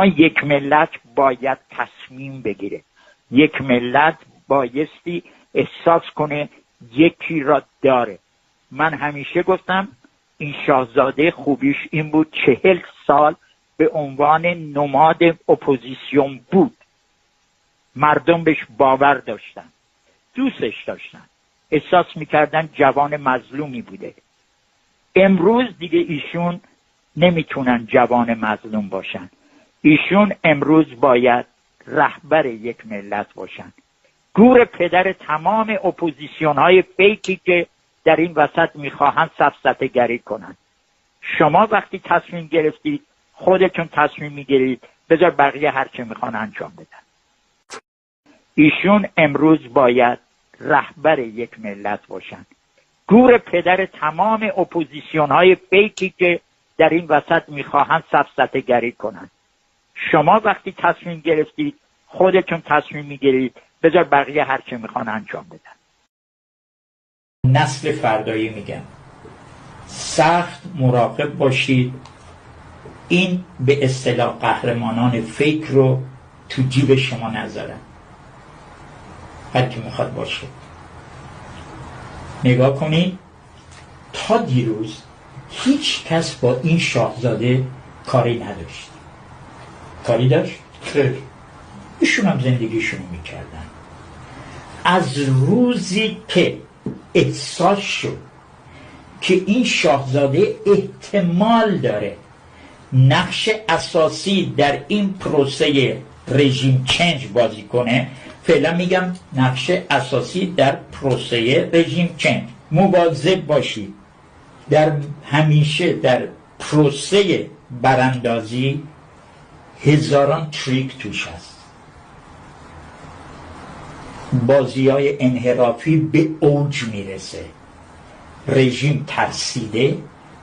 یک ملت باید تصمیم بگیره. یک ملت بایستی احساس کنه یکی را داره. من همیشه گفتم این شاهزاده خوبیش این بود 40 سال به عنوان نماد اپوزیسیون بود. مردم بهش باور داشتن، دوستش داشتن، احساس میکردن جوان مظلومی بوده. امروز دیگه ایشون نمیتونن جوان مظلوم باشن. ایشون امروز باید رهبر یک ملت باشن. گور پدر تمام اپوزیسیون های فیکی که در این وسط میخواهند سفسطه گری کنن. شما وقتی تصمیم گرفتید خودتون تصمیم میگیرید، بذار بقیه هر چه میخوان انجام بدن. ایشون امروز باید رهبر یک ملت باشن. گور پدر تمام اپوزیسیون های فیکی که در این وسط میخواهند سفسطه گری کنن. شما وقتی تصمیم گرفتید خودتون تصمیم میگیرید، بذار بقیه هر چه میخوان انجام بدن. نسل فردایی میگم سخت مراقب باشید این به اصطلاح قهرمانان فیک رو تو جیب شما نذارن. هر کی میخواد باشه. نگاه کنید تا دیروز هیچ کس با این شاهزاده کاری نداشت. کاری داشت؟ خیر. ایشون هم زندگیشون میکردن. از روزی که احساس شد که این شاهزاده احتمال داره نقش اساسی در این پروسه رژیم چنج بازی کنه، فعلا میگم نقش اساسی در پروسه رژیم چنج، مواظب باشید. همیشه در پروسه براندازی هزاران تریک توش هست. بازی‌های انحرافی به اوج میرسه. رژیم ترسیده،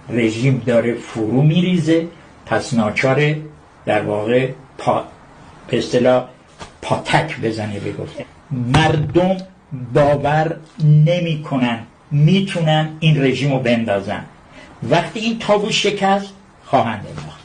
رژیم داره فرو میریزه، پس ناچاره در واقع به اصطلاح پاتک بزنه. بگفته مردم باور نمی کنن میتونن این رژیم رو بندازن. وقتی این تابو شکست خواهند انداخت.